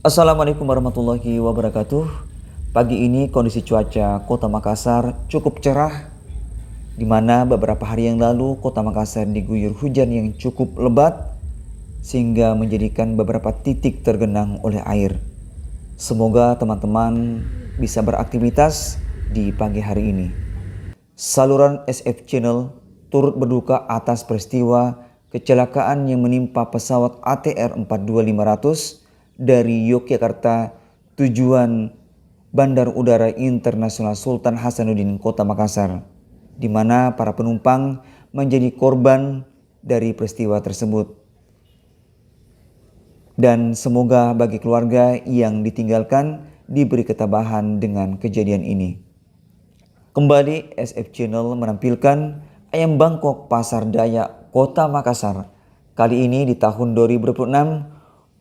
Assalamualaikum warahmatullahi wabarakatuh. Pagi ini kondisi cuaca Kota Makassar cukup cerah, di mana beberapa hari yang lalu Kota Makassar diguyur hujan yang cukup lebat sehingga menjadikan beberapa titik tergenang oleh air. Semoga teman-teman bisa beraktivitas di pagi hari ini. Saluran SF Channel turut berduka atas peristiwa kecelakaan yang menimpa pesawat ATR 42500 dari Yogyakarta tujuan Bandar Udara Internasional Sultan Hasanuddin Kota Makassar, di mana para penumpang menjadi korban dari peristiwa tersebut. Dan semoga bagi keluarga yang ditinggalkan diberi ketabahan dengan kejadian ini. Kembali SF Channel menampilkan ayam Bangkok Pasar Dayak Kota Makassar. Kali ini di tahun 2026,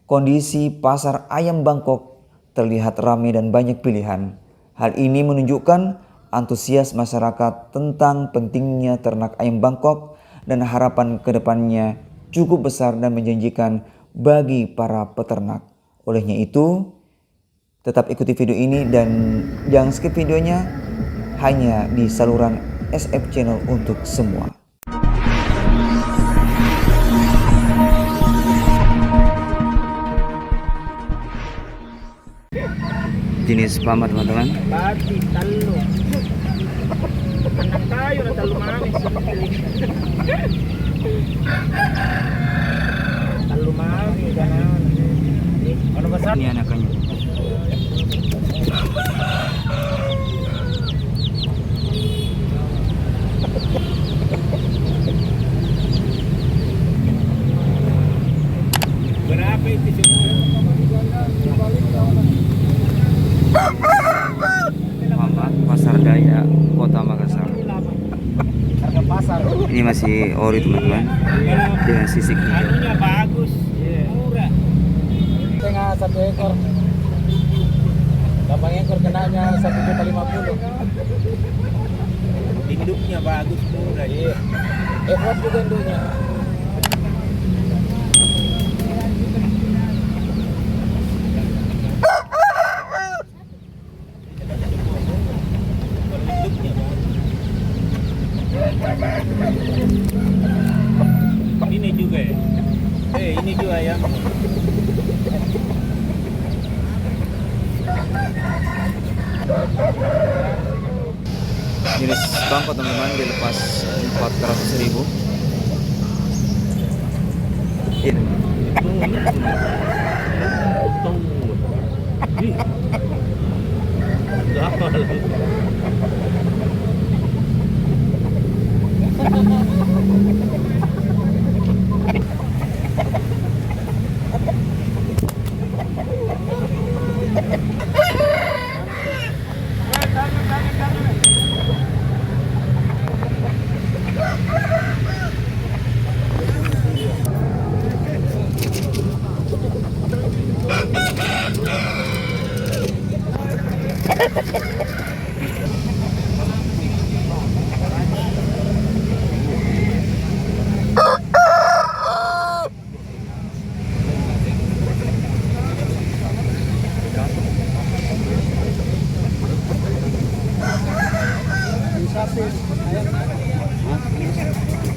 kondisi pasar ayam Bangkok terlihat ramai dan banyak pilihan. Hal ini menunjukkan antusias masyarakat tentang pentingnya ternak ayam Bangkok dan harapan kedepannya cukup besar dan menjanjikan bagi para peternak. Olehnya itu, tetap ikuti video ini dan jangan skip videonya, hanya di saluran SF Channel untuk semua. Jenis pama teman-teman. Bati, talo. Anak tayo na talo mamis. Talo mamis, ganon. Ano ba sa? Ini anakannya. Berapa itu semua? Muhammad Pasar Dayak Kota Makassar. Harga pasar. Ini masih ori teman-teman, dengan sisik hijau. Anunya bagus, murah. Tengah 1 ekor. Berapa ekor kenanya 1.50 juta. Induknya bagus, murah. Iya. F1 juga induknya. Ini juga ya? Ini juga ya. Jenis Bangkok teman-teman dilepas 400.000. Ini.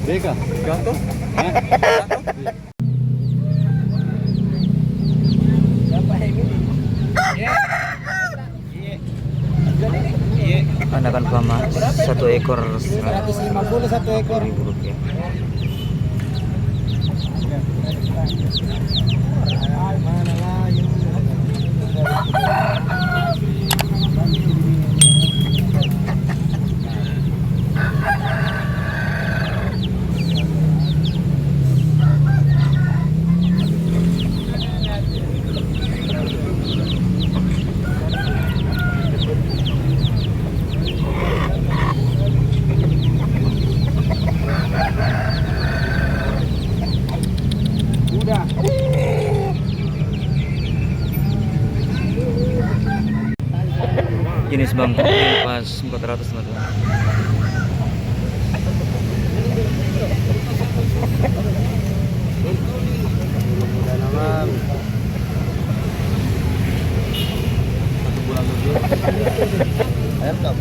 Beka, ganto? Berapa ini? Iya. Anakan pama 1 ekor 150 1 ekor. Rp100.000. Mana lagi? Udah. Jenis Bangkok dilepas 400 teman-teman. Ayam top.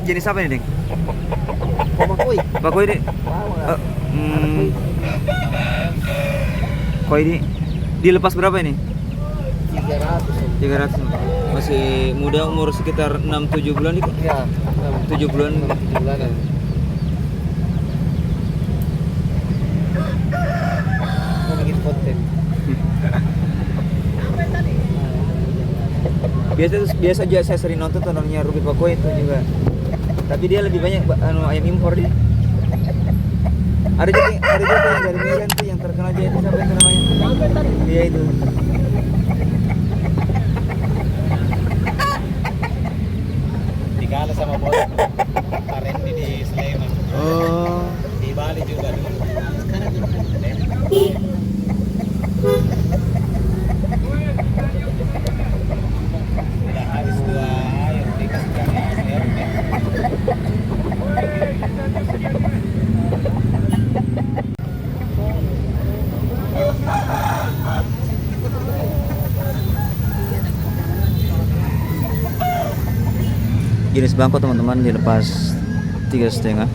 Jenis apa ini, Ding? Bakoi. Bakoi, Dik? Koi ini dilepas berapa ini? 300. 300. Masih muda, umur sekitar 6-7 bulan itu. Ya. 7 bulan. 7 bulanan. Mau bikin konten. Biasa aja saya sering nonton tontonnya Ruby Bakoi itu juga. Tapi dia lebih banyak ayam impor dia. Ada juga yang dari Medan tuh yang terkenal aja itu siapa itu namanya? Iya itu. Dikalah sama bos Karen di Sleman. Oh. Di Bali juga dulu. Udah habis 2 air dikasihkan air. Jenis bangkok teman-teman dilepas 3,5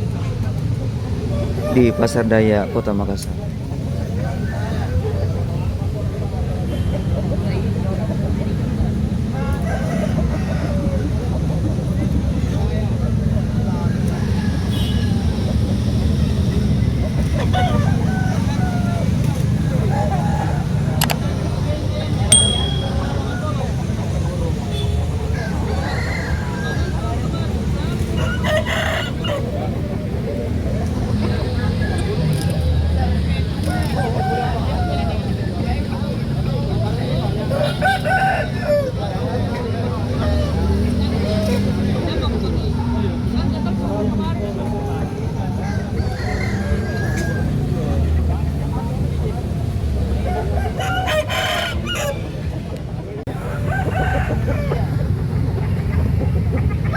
di Pasar Daya Kota Makassar.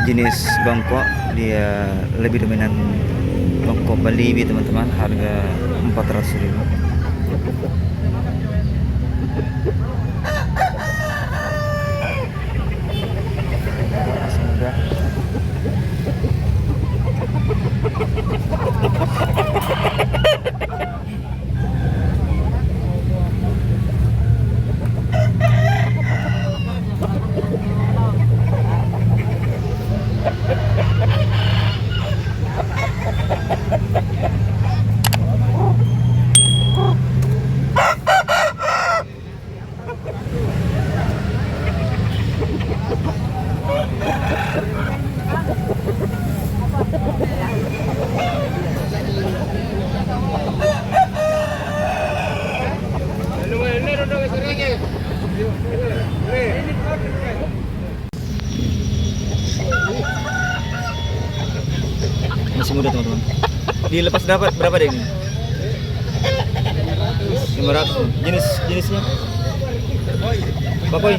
Jenis bangkok dia lebih dominan bangkok Bali teman-teman, harga 400.000. Semoga masih muda teman-teman. Dilepas berapa deh ini? 500. Jenisnya? Bakoi.